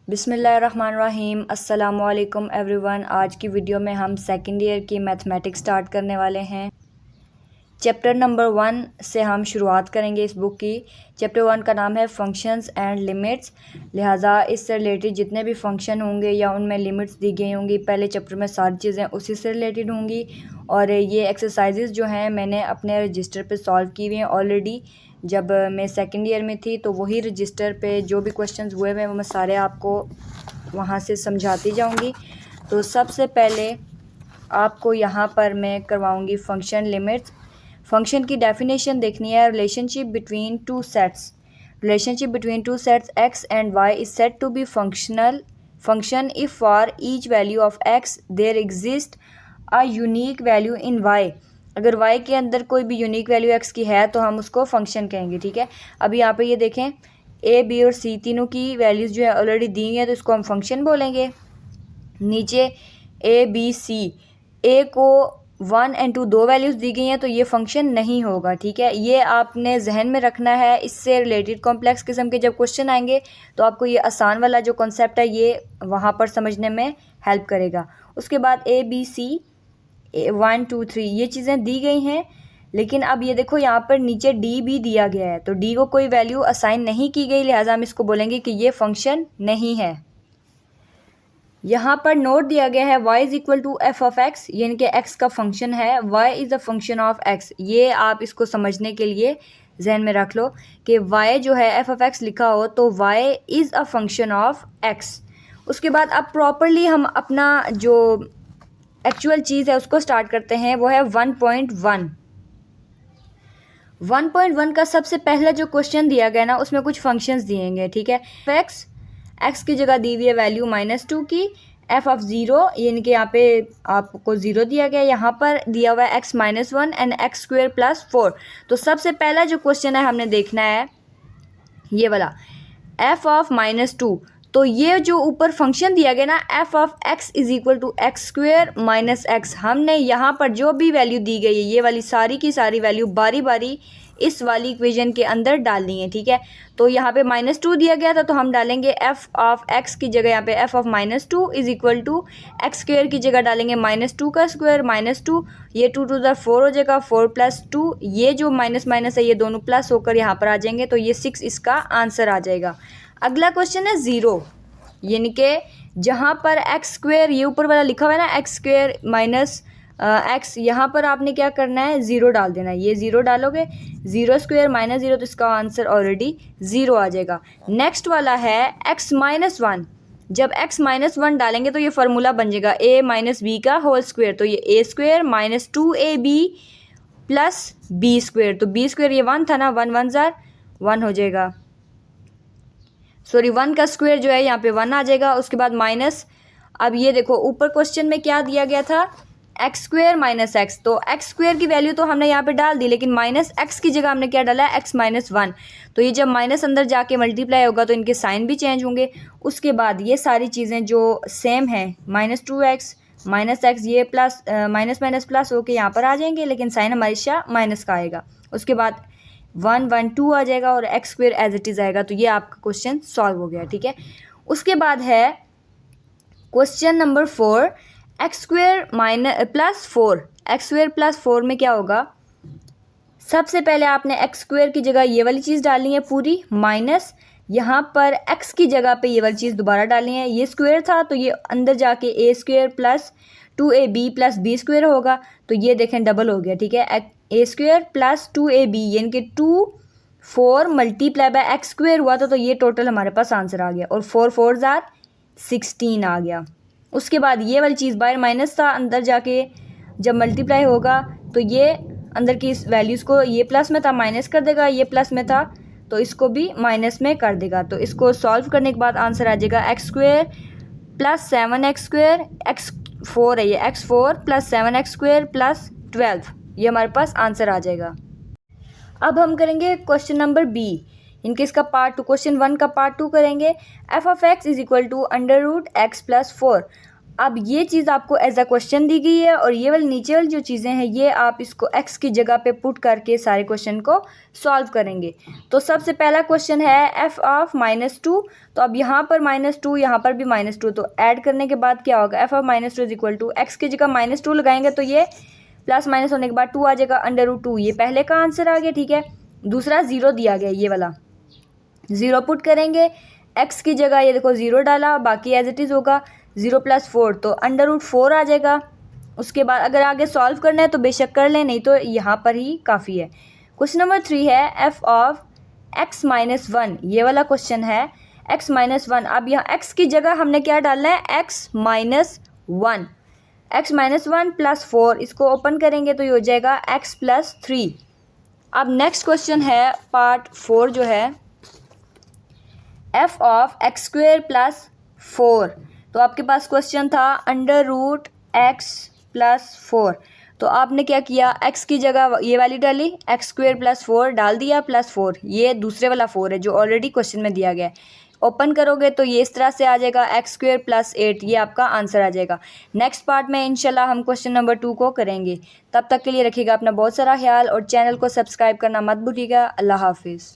बिस्मिल्लाहिर्रहमानिर्रहीम अस्सलामुअलैकुम एवरीवन। आज की वीडियो में हम सेकंड ईयर की मैथमेटिक्स स्टार्ट करने वाले हैं। चैप्टर नंबर 1 से हम शुरुआत करेंगे इस बुक की। चैप्टर 1 का नाम है फंक्शंस एंड लिमिट्स। लिहाजा इससे रिलेटेड जितने भी फंक्शन होंगे या उनमें लिमिट्स दी गई होंगी, पहले चैप्टर में सारी चीज़ें उसी से रिलेटेड होंगी। और ये एक्सरसाइजेज़ जो हैं मैंने अपने रजिस्टर पे सॉल्व की हुई हैं ऑलरेडी। जब मैं सेकंड ईयर में थी तो वही रजिस्टर पे जो भी क्वेश्चंस हुए हुए वो मैं सारे आपको वहाँ से समझाती जाऊँगी। तो सबसे पहले आपको यहाँ पर मैं करवाऊँगी फंक्शन लिमिट्स। फंक्शन की डेफिनेशन देखनी है। Relationship between two sets x and y is said to be function if for each value of x there exists a unique value in y। अगर y के अंदर कोई भी यूनिक वैल्यू x की है तो हम उसको फंक्शन कहेंगे। ठीक है, अभी यहाँ पे ये देखें a b और c तीनों की वैल्यूज़ जो है ऑलरेडी दी हैं तो इसको हम फंक्शन बोलेंगे। नीचे a b c, a को 1 और 2 दो वैल्यूज़ दी गई हैं तो ये फंक्शन नहीं होगा। ठीक है, ये आपने जहन में रखना है। इससे रिलेटेड कॉम्प्लेक्स किस्म के जब क्वेश्चन आएंगे तो आपको ये आसान वाला जो कॉन्सेप्ट है ये वहाँ पर समझने में हेल्प करेगा। उसके बाद a b c 1 2 3 ये चीज़ें दी गई हैं, लेकिन अब ये देखो यहाँ पर नीचे d भी दिया गया है तो d को कोई वैल्यू असाइन नहीं की गई, लिहाजा हम इसको बोलेंगे कि ये फंक्शन नहीं है। यहाँ पर नोट दिया गया है y is equal to f of x, यानी कि x का फंक्शन है। y is a function of x। ये आप इसको समझने के लिए जहन में रख लो कि y जो है एफ ऑफ एक्स लिखा हो तो y is a function of x। उसके बाद अब प्रॉपरली हम अपना जो एक्चुअल चीज़ है उसको स्टार्ट करते हैं, वो है 1.1। 1.1 का सबसे पहला जो क्वेश्चन दिया गया ना उसमें कुछ फंक्शंस दिए गए। ठीक है, एक्स की जगह दी हुई है वैल्यू -2 की, एफ ऑफ 0 यानी कि यहाँ पे आपको 0 दिया गया, यहाँ पर दिया हुआ है x-1 एंड x² + 4। तो सबसे पहला जो क्वेश्चन है हमने देखना है ये वाला एफ ऑफ -2। तो ये जो ऊपर फंक्शन दिया गया ना f of x is equal to x² - x, हमने यहाँ पर जो भी वैल्यू दी गई है ये वाली सारी की सारी वैल्यू बारी बारी इस वाली इक्वेशन के अंदर डालनी है। ठीक है, तो यहाँ पे -2 दिया गया था तो हम डालेंगे एफ ऑफ x की जगह यहाँ पे f of -2 is equal to x² की जगह डालेंगे -2 का स्क्वायर -2, ये 2 × 4 हो जाएगा, 4 + 2, ये जो माइनस माइनस है ये दोनों प्लस होकर यहाँ पर आ जाएंगे तो ये 6 इसका आंसर आ जाएगा। अगला क्वेश्चन है 0, यानी कि जहाँ पर x² ये ऊपर वाला लिखा हुआ है ना x² - x, यहाँ पर आपने क्या करना है 0 डाल देना है। ये 0 डालोगे 0² - 0 तो इसका आंसर ऑलरेडी 0 आ जाएगा। नेक्स्ट वाला है x-1। जब x-1 डालेंगे तो ये फार्मूला बन जाएगा a - b का होल स्क्वायर, तो ये a² - 2ab + b²। तो b² ये 1 था ना, 1 1 ज़ार 1 हो जाएगा, सॉरी 1 का स्क्वायर जो है यहाँ पे 1 आ जाएगा। उसके बाद माइनस, अब ये देखो ऊपर क्वेश्चन में क्या दिया गया था x² - x, तो x² की वैल्यू तो हमने यहाँ पे डाल दी, लेकिन -x की जगह हमने क्या डाला है x-1। तो ये जब माइनस अंदर जाके मल्टीप्लाई होगा तो इनके साइन भी चेंज होंगे। उसके बाद ये सारी चीज़ें जो सेम हैं -2x -x ये प्लस माइनस माइनस प्लस होके यहाँ पर आ जाएंगे, लेकिन साइन हमेशा माइनस का आएगा। उसके बाद 1 1 2 आ जाएगा और x² एज इट इज़ आएगा। तो ये आपका क्वेश्चन सॉल्व हो गया। ठीक है, उसके बाद है क्वेश्चन नंबर 4, x² + 4। x² + 4 में क्या होगा, सबसे पहले आपने x² की जगह ये वाली चीज़ डालनी है पूरी, माइनस यहाँ पर x की जगह पे ये वाली चीज़ दोबारा डालनी है। ये स्क्वायर था तो ये अंदर जाके a² + 2ab + b² होगा, तो ये देखें डबल हो गया। ठीक है, a² + 2ab यानी कि 2 4 × x² हुआ था तो ये टोटल हमारे पास आंसर आ गया, और 4 4 ज़ार 16 आ गया। उसके बाद ये वाली चीज़ बाहर माइनस था, अंदर जाके जब मल्टीप्लाई होगा तो ये अंदर की इस वैल्यूज़ को ये प्लस में था माइनस कर देगा, ये प्लस में था तो इसको भी माइनस में कर देगा। तो इसको सॉल्व करने के बाद आंसर आ जाएगा x² + 7x², x4 है ये, x4 + 7x² + 12, ये हमारे पास आंसर आ जाएगा। अब हम करेंगे क्वेश्चन नंबर b, इनके इसका पार्ट 2, क्वेश्चन 1 का पार्ट 2 करेंगे। F of x is equal to √x + 4। अब ये चीज़ आपको एज अ क्वेश्चन दी गई है और ये वाली नीचे वाली जो चीज़ें हैं ये आप इसको x की जगह पे पुट करके सारे क्वेश्चन को सॉल्व करेंगे। तो सबसे पहला क्वेश्चन है f ऑफ -2, तो अब यहाँ पर -2 यहाँ पर भी -2, तो ऐड करने के बाद क्या होगा, f of -2 is equal to x की जगह -2 लगाएंगे तो ये प्लस माइनस होने के बाद 2 आ जाएगा, अंडर रूट 2, ये पहले का आंसर आ गया। ठीक है, दूसरा 0 दिया गया, ये वाला 0 पुट करेंगे, x की जगह ये देखो 0 डाला, बाकी एज इट इज़ होगा 0 + 4, तो अंडर रूट 4 आ जाएगा। उसके बाद अगर आगे सॉल्व करना है तो बेशक कर लें, नहीं तो यहाँ पर ही काफ़ी है। क्वेश्चन नंबर 3 है f ऑफ x - 1, ये वाला क्वेश्चन है x - 1। अब यहाँ x की जगह हमने क्या डालना है, x - 1, x - 1 + 4, इसको ओपन करेंगे तो ये हो जाएगा x + 3। अब नेक्स्ट क्वेश्चन है पार्ट 4 जो है f ऑफ x² + 4, तो आपके पास क्वेश्चन था अंडर रूट x + 4, तो आपने क्या किया, x की जगह ये वाली डाली, x² + 4 डाल दिया, +4, ये दूसरे वाला 4 है जो ऑलरेडी क्वेश्चन में दिया गया है। ओपन करोगे तो ये इस तरह से आ जाएगा x² + 8, ये आपका आंसर आ जाएगा। नेक्स्ट पार्ट में इंशाल्लाह हम क्वेश्चन नंबर 2 को करेंगे। तब तक के लिए रखिएगा अपना बहुत सारा ख्याल और चैनल को सब्सक्राइब करना मत भूलिएगा। अल्लाह हाफिज़।